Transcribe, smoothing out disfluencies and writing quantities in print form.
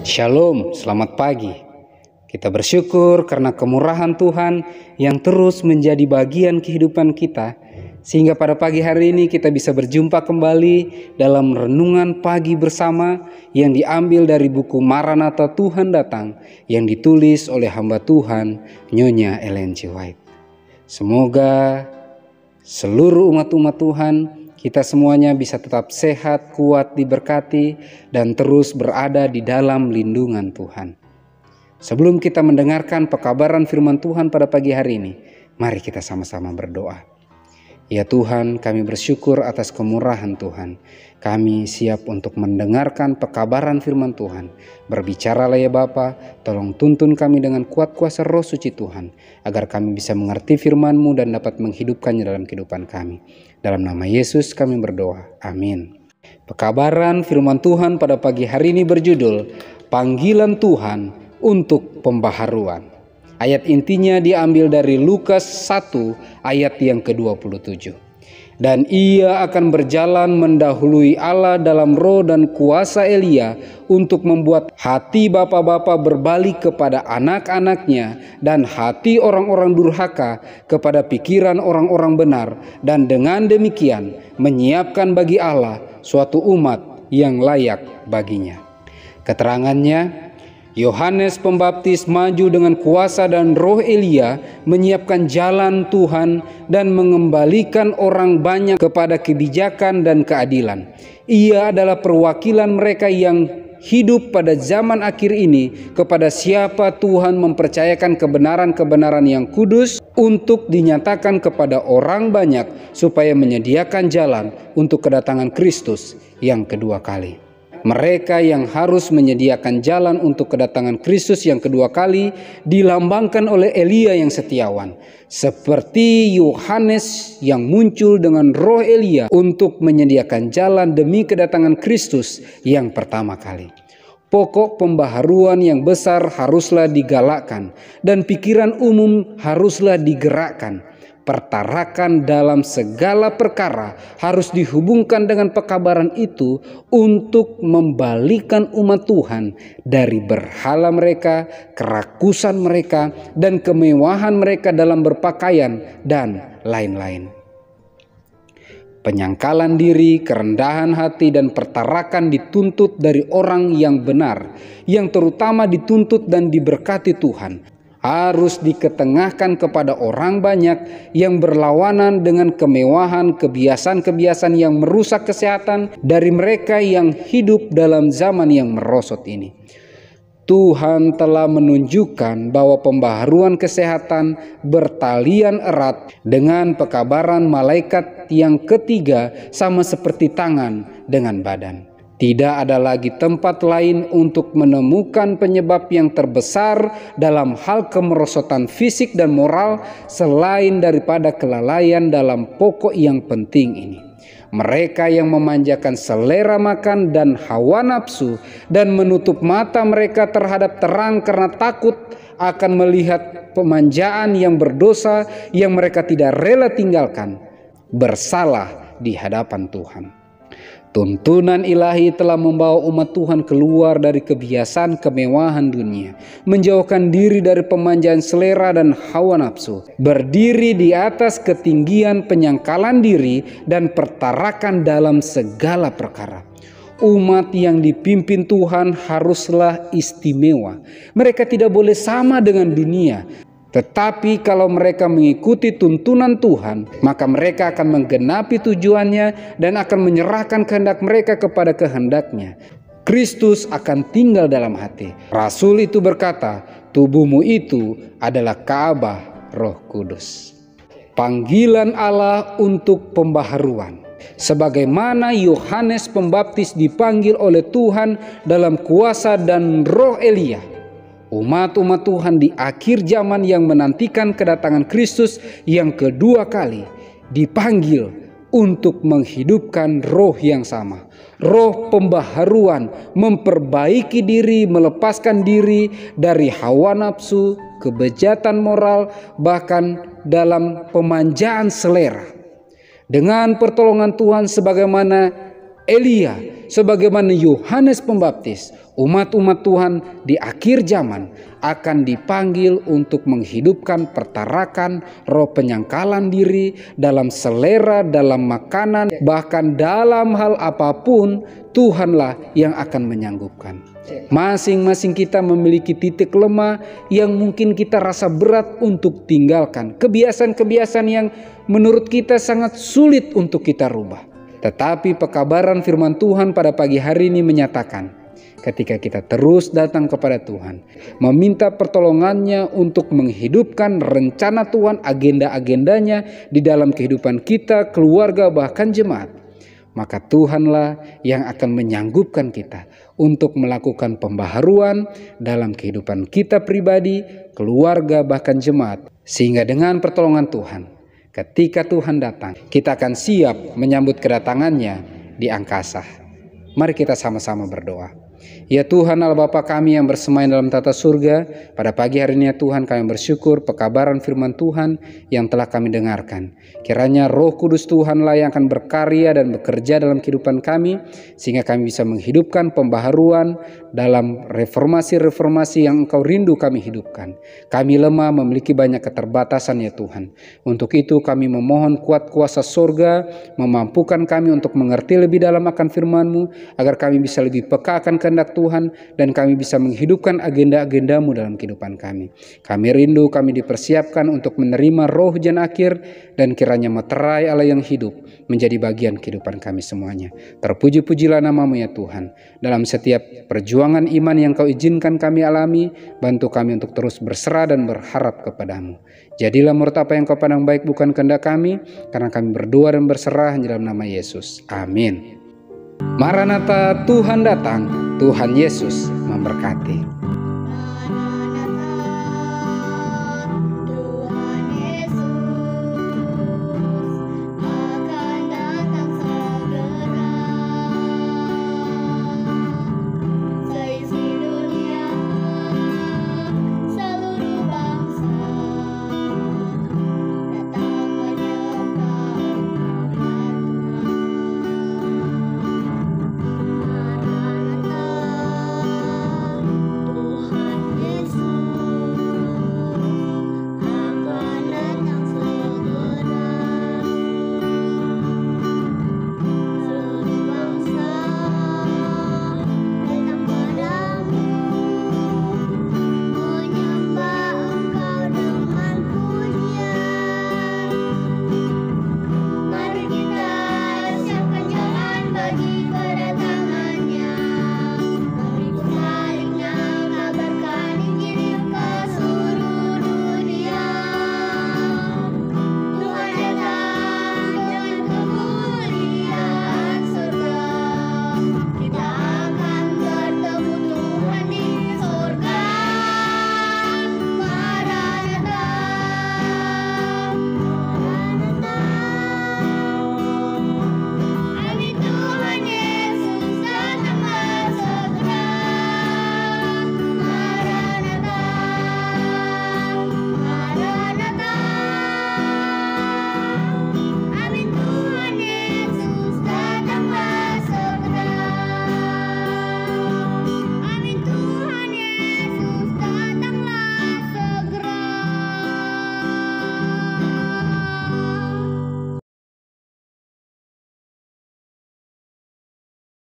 Shalom, selamat pagi. Kita bersyukur karena kemurahan Tuhan yang terus menjadi bagian kehidupan kita, sehingga pada pagi hari ini kita bisa berjumpa kembali dalam renungan pagi bersama yang diambil dari buku Maranatha Tuhan Datang yang ditulis oleh hamba Tuhan Nyonya Ellen G. White. Semoga seluruh umat-umat Tuhan, kita semuanya bisa tetap sehat, kuat, diberkati, dan terus berada di dalam lindungan Tuhan. Sebelum kita mendengarkan pekabaran firman Tuhan pada pagi hari ini, mari kita sama-sama berdoa. Ya Tuhan, kami bersyukur atas kemurahan Tuhan. Kami siap untuk mendengarkan pekabaran firman Tuhan. Berbicaralah ya Bapa, tolong tuntun kami dengan kuat kuasa Roh Suci Tuhan, agar kami bisa mengerti firman-Mu dan dapat menghidupkannya dalam kehidupan kami. Dalam nama Yesus kami berdoa, amin. Pekabaran firman Tuhan pada pagi hari ini berjudul, Panggilan Tuhan untuk Pembaharuan. Ayat intinya diambil dari Lukas 1 ayat yang ke-27. Dan ia akan berjalan mendahului Allah dalam roh dan kuasa Elia untuk membuat hati bapa-bapa berbalik kepada anak-anaknya dan hati orang-orang durhaka kepada pikiran orang-orang benar, dan dengan demikian menyiapkan bagi Allah suatu umat yang layak baginya. Keterangannya, Yohanes Pembaptis maju dengan kuasa dan roh Elia menyiapkan jalan Tuhan dan mengembalikan orang banyak kepada kebijakan dan keadilan. Ia adalah perwakilan mereka yang hidup pada zaman akhir ini kepada siapa Tuhan mempercayakan kebenaran-kebenaran yang kudus untuk dinyatakan kepada orang banyak supaya menyediakan jalan untuk kedatangan Kristus yang kedua kali. Mereka yang harus menyediakan jalan untuk kedatangan Kristus yang kedua kali dilambangkan oleh Elia yang setiawan, seperti Yohanes yang muncul dengan roh Elia untuk menyediakan jalan demi kedatangan Kristus yang pertama kali. Pokok pembaharuan yang besar haruslah digalakkan dan pikiran umum haruslah digerakkan. Pertarakan dalam segala perkara harus dihubungkan dengan pekabaran itu untuk membalikan umat Tuhan dari berhala mereka, kerakusan mereka, dan kemewahan mereka dalam berpakaian dan lain-lain. Penyangkalan diri, kerendahan hati, dan pertarakan dituntut dari orang yang benar, yang terutama dituntut dan diberkati Tuhan. Harus diketengahkan kepada orang banyak yang berlawanan dengan kemewahan, kebiasaan-kebiasaan yang merusak kesehatan dari mereka yang hidup dalam zaman yang merosot ini. Tuhan telah menunjukkan bahwa pembaharuan kesehatan bertalian erat dengan pekabaran malaikat yang ketiga, sama seperti tangan dengan badan. Tidak ada lagi tempat lain untuk menemukan penyebab yang terbesar dalam hal kemerosotan fisik dan moral selain daripada kelalaian dalam pokok yang penting ini. Mereka yang memanjakan selera makan dan hawa nafsu dan menutup mata mereka terhadap terang karena takut akan melihat pemanjaan yang berdosa yang mereka tidak rela tinggalkan, bersalah di hadapan Tuhan. Tuntunan ilahi telah membawa umat Tuhan keluar dari kebiasaan kemewahan dunia, menjauhkan diri dari pemanjaan selera dan hawa nafsu, berdiri di atas ketinggian penyangkalan diri dan pertarakan dalam segala perkara. Umat yang dipimpin Tuhan haruslah istimewa. Mereka tidak boleh sama dengan dunia. Tetapi kalau mereka mengikuti tuntunan Tuhan, maka mereka akan menggenapi tujuannya dan akan menyerahkan kehendak mereka kepada kehendaknya. Kristus akan tinggal dalam hati. Rasul itu berkata, tubuhmu itu adalah Ka'bah Roh Kudus. Panggilan Allah untuk pembaharuan. Sebagaimana Yohanes Pembaptis dipanggil oleh Tuhan dalam kuasa dan roh Elia, umat-umat Tuhan di akhir zaman yang menantikan kedatangan Kristus yang kedua kali dipanggil untuk menghidupkan roh yang sama. Roh pembaharuan, memperbaiki diri, melepaskan diri dari hawa nafsu, kebejatan moral, bahkan dalam pemanjaan selera. Dengan pertolongan Tuhan sebagaimana Elia sebagaimana Yohanes Pembaptis, umat-umat Tuhan di akhir zaman akan dipanggil untuk menghidupkan pertarakan, roh penyangkalan diri dalam selera, dalam makanan, bahkan dalam hal apapun Tuhanlah yang akan menyanggupkan. Masing-masing kita memiliki titik lemah yang mungkin kita rasa berat untuk tinggalkan. Kebiasaan-kebiasaan yang menurut kita sangat sulit untuk kita rubah. Tetapi pekabaran firman Tuhan pada pagi hari ini menyatakan, ketika kita terus datang kepada Tuhan, meminta pertolongannya untuk menghidupkan rencana Tuhan, agenda-agendanya di dalam kehidupan kita, keluarga, bahkan jemaat, maka Tuhanlah yang akan menyanggupkan kita untuk melakukan pembaharuan dalam kehidupan kita pribadi, keluarga, bahkan jemaat. Sehingga dengan pertolongan Tuhan, ketika Tuhan datang, kita akan siap menyambut kedatangannya di angkasa. Mari kita sama-sama berdoa. Ya Tuhan Allah Bapa kami yang bersemayam dalam tata surga, pada pagi hari ini ya Tuhan kami bersyukur pekabaran firman Tuhan yang telah kami dengarkan. Kiranya Roh Kudus Tuhanlah yang akan berkarya dan bekerja dalam kehidupan kami, sehingga kami bisa menghidupkan pembaharuan dalam reformasi-reformasi yang Engkau rindu kami hidupkan. Kami lemah, memiliki banyak keterbatasan ya Tuhan. Untuk itu kami memohon kuat kuasa surga memampukan kami untuk mengerti lebih dalam akan firman-Mu, agar kami bisa lebih peka akan kehendak Tuhan dan kami bisa menghidupkan agenda-agenda-Mu dalam kehidupan kami. Kami rindu kami dipersiapkan untuk menerima roh hujan akhir, dan kiranya meterai Allah yang hidup menjadi bagian kehidupan kami semuanya. Terpuji-pujilah nama-Mu ya Tuhan. Dalam setiap perjuangan iman yang Kau izinkan kami alami, bantu kami untuk terus berserah dan berharap kepada-Mu. Jadilah menurut apa yang Kau pandang baik, bukan kehendak kami, karena kami berdoa dan berserah dalam nama Yesus. Amin. Maranatha, Tuhan datang. Tuhan Yesus memberkati.